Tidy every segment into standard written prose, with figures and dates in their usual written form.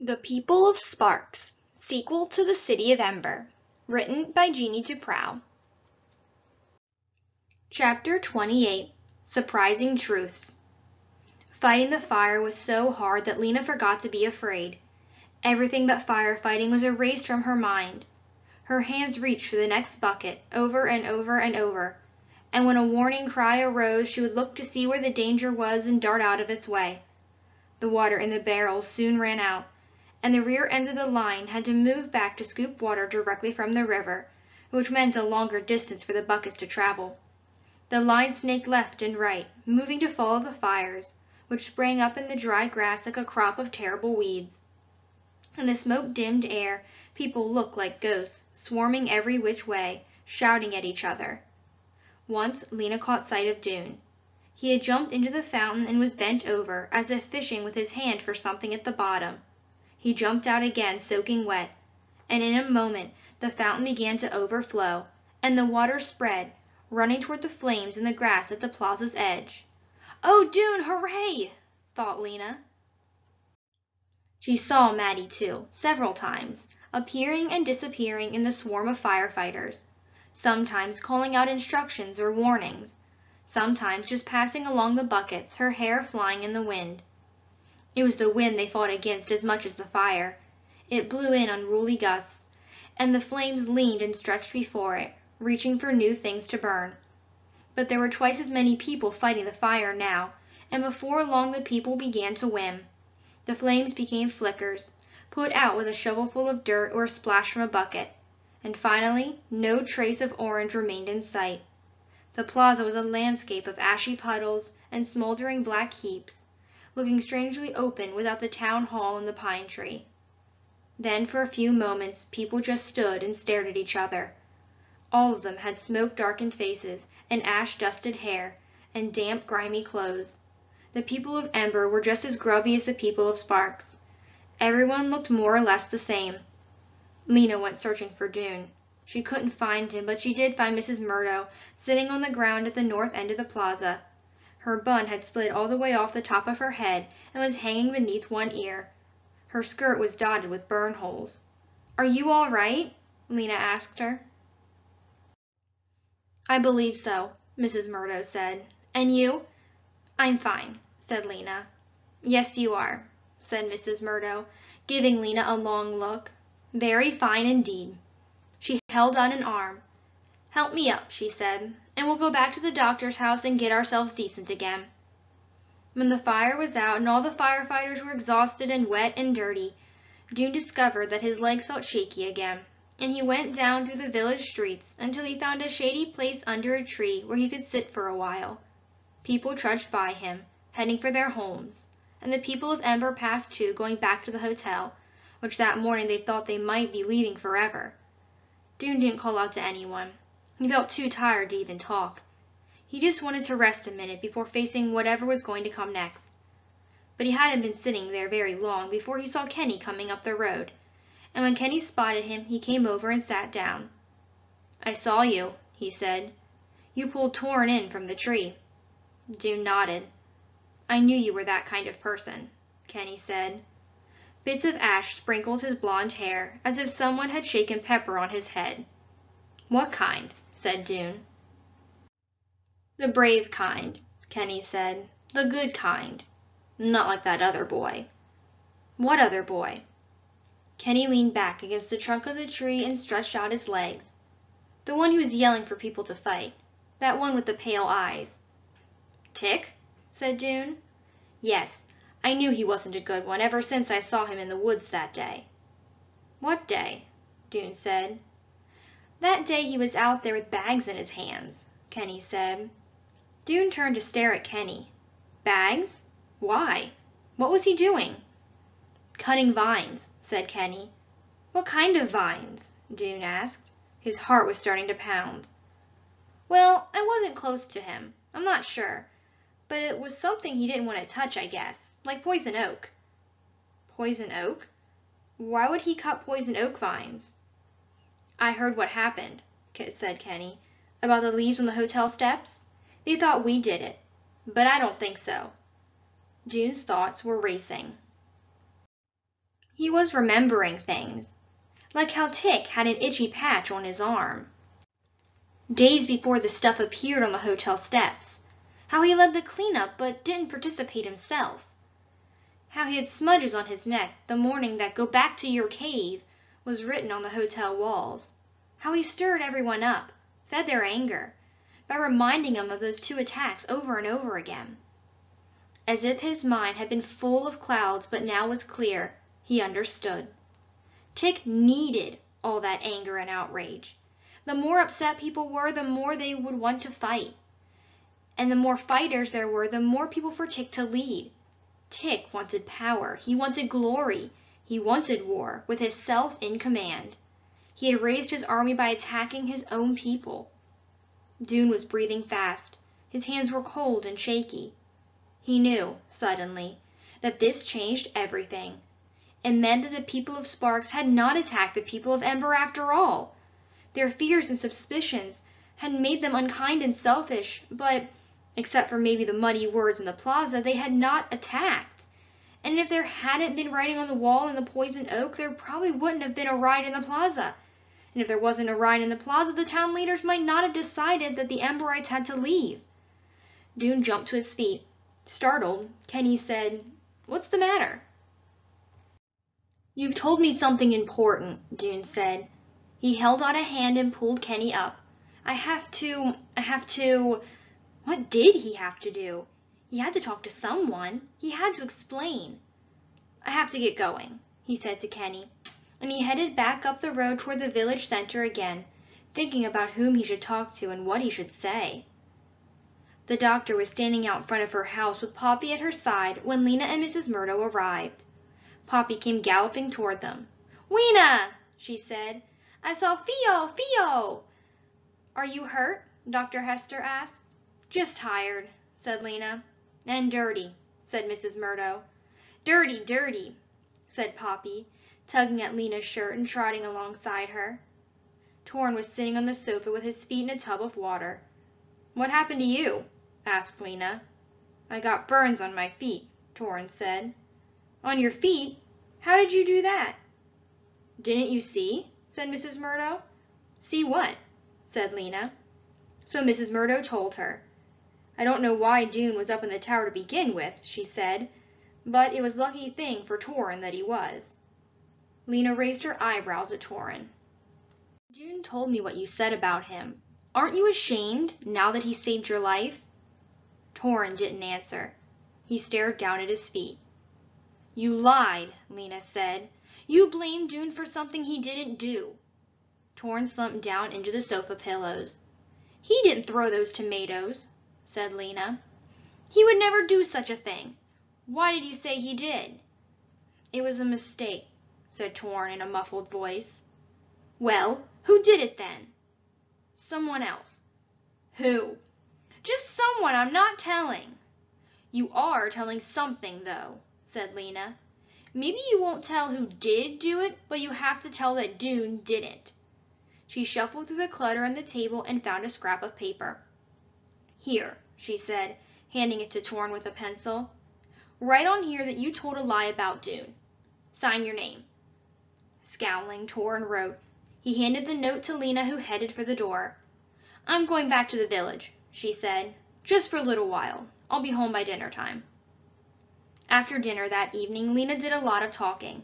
The People of Sparks, sequel to The City of Ember, written by Jeanne DuPrau. Chapter 28, Surprising Truths. Fighting the fire was so hard that Lena forgot to be afraid. Everything but firefighting was erased from her mind. Her hands reached for the next bucket, over and over and over, and when a warning cry arose she would look to see where the danger was and dart out of its way. The water in the barrels soon ran out, and the rear ends of the line had to move back to scoop water directly from the river, which meant a longer distance for the buckets to travel. The line snaked left and right, moving to follow the fires, which sprang up in the dry grass like a crop of terrible weeds. In the smoke-dimmed air, people looked like ghosts, swarming every which way, shouting at each other. Once Lena caught sight of Dune. He had jumped into the fountain and was bent over, as if fishing with his hand for something at the bottom. He jumped out again, soaking wet, and in a moment the fountain began to overflow, and the water spread, running toward the flames in the grass at the plaza's edge. "Oh, Dune, hooray!" thought Lena. She saw Maddie, too, several times, appearing and disappearing in the swarm of firefighters, sometimes calling out instructions or warnings, sometimes just passing along the buckets, her hair flying in the wind. It was the wind they fought against as much as the fire. It blew in unruly gusts, and the flames leaned and stretched before it, reaching for new things to burn. But there were twice as many people fighting the fire now, and before long the people began to whim. The flames became flickers, put out with a shovelful of dirt or a splash from a bucket, and finally no trace of orange remained in sight. The plaza was a landscape of ashy puddles and smoldering black heaps, looking strangely open without the town hall and the pine tree. Then for a few moments people just stood and stared at each other. All of them had smoke-darkened faces and ash-dusted hair and damp, grimy clothes. The people of Ember were just as grubby as the people of Sparks. Everyone looked more or less the same. Lena went searching for Dune. She couldn't find him, but she did find Mrs. Murdo sitting on the ground at the north end of the plaza. Her bun had slid all the way off the top of her head and was hanging beneath one ear. Her skirt was dotted with burn holes. "Are you all right?" Lena asked her. "I believe so," Mrs. Murdo said. "And you?" "I'm fine," said Lena. "Yes, you are," said Mrs. Murdo, giving Lena a long look. "Very fine indeed." She held out an arm. "Help me up," she said, "and we'll go back to the doctor's house and get ourselves decent again." When the fire was out and all the firefighters were exhausted and wet and dirty, Dune discovered that his legs felt shaky again, and he went down through the village streets until he found a shady place under a tree where he could sit for a while. People trudged by him, heading for their homes, and the people of Ember passed too, going back to the hotel, which that morning they thought they might be leaving forever. Dune didn't call out to anyone. He felt too tired to even talk. He just wanted to rest a minute before facing whatever was going to come next. But he hadn't been sitting there very long before he saw Kenny coming up the road, and when Kenny spotted him, he came over and sat down. "I saw you," he said. "You pulled Torn in from the tree." Dune nodded. "I knew you were that kind of person," Kenny said. Bits of ash sprinkled his blonde hair, as if someone had shaken pepper on his head. "What kind?" said Dune. "The brave kind," Kenny said. "The good kind. Not like that other boy." "What other boy?" Kenny leaned back against the trunk of the tree and stretched out his legs. "The one who was yelling for people to fight. That one with the pale eyes." "Tick?" said Dune. "Yes. I knew he wasn't a good one ever since I saw him in the woods that day." "What day?" Dune said. "That day he was out there with bags in his hands," Kenny said. Dune turned to stare at Kenny. "Bags? Why? What was he doing?" "Cutting vines," said Kenny. "What kind of vines?" Dune asked. His heart was starting to pound. "Well, I wasn't close to him. I'm not sure. But it was something he didn't want to touch, I guess. Like poison oak." "Poison oak? Why would he cut poison oak vines?" "I heard what happened," said Kenny, "about the leaves on the hotel steps. They thought we did it. But I don't think so." Dune's thoughts were racing. He was remembering things, like how Tick had an itchy patch on his arm. Days before the stuff appeared on the hotel steps, how he led the cleanup but didn't participate himself. How he had smudges on his neck the morning that "Go back to your cave" was written on the hotel walls. How he stirred everyone up, fed their anger, by reminding them of those 2 attacks over and over again. As if his mind had been full of clouds but now was clear, he understood. Tick needed all that anger and outrage. The more upset people were, the more they would want to fight. And the more fighters there were, the more people for Tick to lead. Tick wanted power. He wanted glory. He wanted war, with his self in command. He had raised his army by attacking his own people. Dune was breathing fast. His hands were cold and shaky. He knew, suddenly, that this changed everything. It meant that the people of Sparks had not attacked the people of Ember after all. Their fears and suspicions had made them unkind and selfish, but, except for maybe the muddy words in the plaza, they had not attacked. And if there hadn't been writing on the wall in the poison oak, there probably wouldn't have been a riot in the plaza. And if there wasn't a riot in the plaza, the town leaders might not have decided that the Emberites had to leave. Dune jumped to his feet. Startled, Kenny said, "What's the matter?" "You've told me something important," Dune said. He held out a hand and pulled Kenny up. I have to... What did he have to do? He had to talk to someone. He had to explain. "I have to get going," he said to Kenny, and he headed back up the road toward the village center again, thinking about whom he should talk to and what he should say. The doctor was standing out in front of her house with Poppy at her side when Lena and Mrs. Murdo arrived. Poppy came galloping toward them. "Weena!" she said. "I saw Fio! "Are you hurt?" Dr. Hester asked. "Just tired," said Lena. "And dirty," said Mrs. Murdo. Dirty," said Poppy, tugging at Lena's shirt and trotting alongside her. Torrin was sitting on the sofa with his feet in a tub of water. "What happened to you?" asked Lena. "I got burns on my feet," Torrin said. "On your feet? How did you do that?" "Didn't you see?" said Mrs. Murdo. "See what?" said Lena. So Mrs. Murdo told her. "I don't know why Dune was up in the tower to begin with," she said, "but it was a lucky thing for Torrin that he was." Lena raised her eyebrows at Torrin. "Dune told me what you said about him. Aren't you ashamed, now that he saved your life?" Torrin didn't answer. He stared down at his feet. "You lied," Lena said. "You blamed Dune for something he didn't do." Torrin slumped down into the sofa pillows. "He didn't throw those tomatoes," said Lena. "He would never do such a thing. Why did you say he did?" "It was a mistake," said Torrin in a muffled voice. "Well, who did it then?" "Someone else." "Who?" "Just someone I'm not telling." "You are telling something, though," said Lena. "Maybe you won't tell who did do it, but you have to tell that Dune didn't." She shuffled through the clutter on the table and found a scrap of paper. "Here," she said, handing it to Torrin with a pencil. "Write on here that you told a lie about Dune. Sign your name." Scowling, Torrin wrote. He handed the note to Lena, who headed for the door. "I'm going back to the village," she said. "Just for a little while. I'll be home by dinner time." After dinner that evening, Lena did a lot of talking.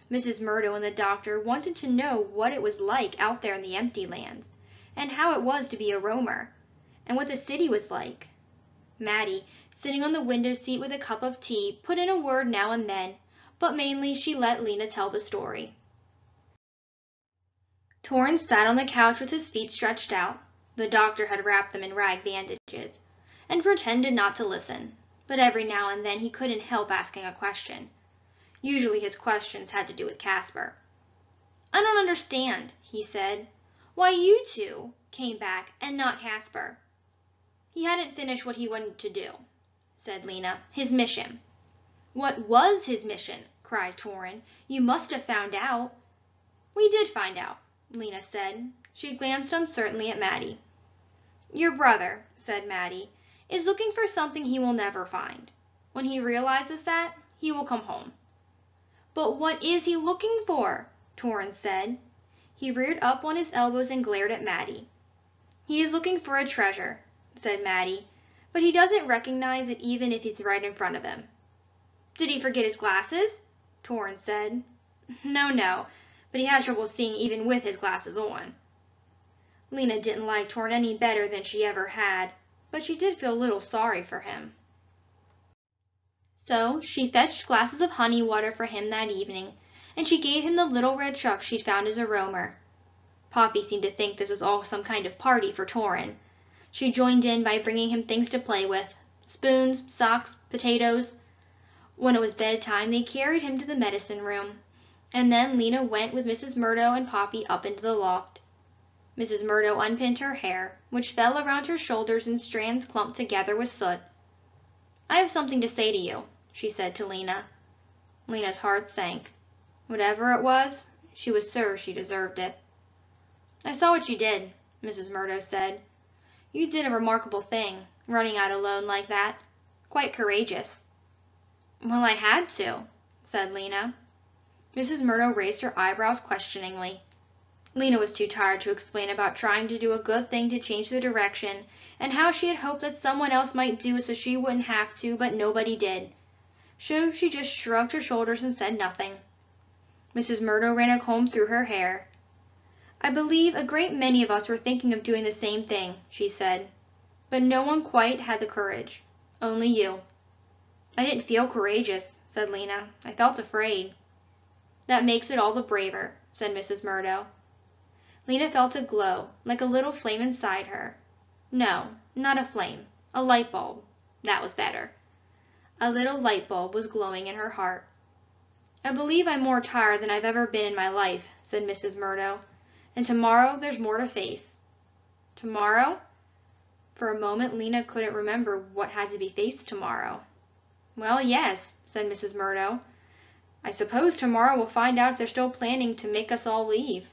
Mrs. Murdo and the doctor wanted to know what it was like out there in the empty lands, and how it was to be a roamer, and what the city was like. Maddie, sitting on the window seat with a cup of tea, put in a word now and then, but mainly she let Lena tell the story. Torrin sat on the couch with his feet stretched out. The doctor had wrapped them in rag bandages, and pretended not to listen, but every now and then he couldn't help asking a question. Usually his questions had to do with Casper. "I don't understand," he said. "Why you two came back and not Casper." "He hadn't finished what he wanted to do," said Lena. "His mission." "What was his mission?" cried Torrin. "You must have found out." "We did find out," Lena said. She glanced uncertainly at Maddie. "Your brother," said Maddie, "is looking for something he will never find. When he realizes that, he will come home." But what is he looking for? Torrance said. He reared up on his elbows and glared at Maddie. He is looking for a treasure, said Maddie, but he doesn't recognize it even if it's right in front of him. Did he forget his glasses? Torrance said. No, but he has trouble seeing even with his glasses on. Lena didn't like Torrance any better than she ever had, but she did feel a little sorry for him. So she fetched glasses of honey water for him that evening, and she gave him the little red truck she'd found as a roamer. Poppy seemed to think this was all some kind of party for Torrance. She joined in by bringing him things to play with, spoons, socks, potatoes. When it was bedtime, they carried him to the medicine room, and then Lena went with Mrs. Murdo and Poppy up into the loft. Mrs. Murdo unpinned her hair, which fell around her shoulders in strands clumped together with soot. I have something to say to you, she said to Lena. Lena's heart sank. Whatever it was, she was sure she deserved it. I saw what you did, Mrs. Murdo said. You did a remarkable thing, running out alone like that. Quite courageous. Well, I had to, said Lena. Mrs. Murdo raised her eyebrows questioningly. Lena was too tired to explain about trying to do a good thing to change the direction, and how she had hoped that someone else might do it so she wouldn't have to, but nobody did. So she just shrugged her shoulders and said nothing. Mrs. Murdo ran a comb through her hair. I believe a great many of us were thinking of doing the same thing, she said, but no one quite had the courage. Only you. I didn't feel courageous, said Lena. I felt afraid. That makes it all the braver, said Mrs. Murdo. Lena felt a glow, like a little flame inside her. No, not a flame, a light bulb. That was better. A little light bulb was glowing in her heart. I believe I'm more tired than I've ever been in my life, said Mrs. Murdo, and tomorrow there's more to face. Tomorrow? For a moment Lena couldn't remember what had to be faced tomorrow. Well, yes, said Mrs. Murdo. I suppose tomorrow we'll find out if they're still planning to make us all leave.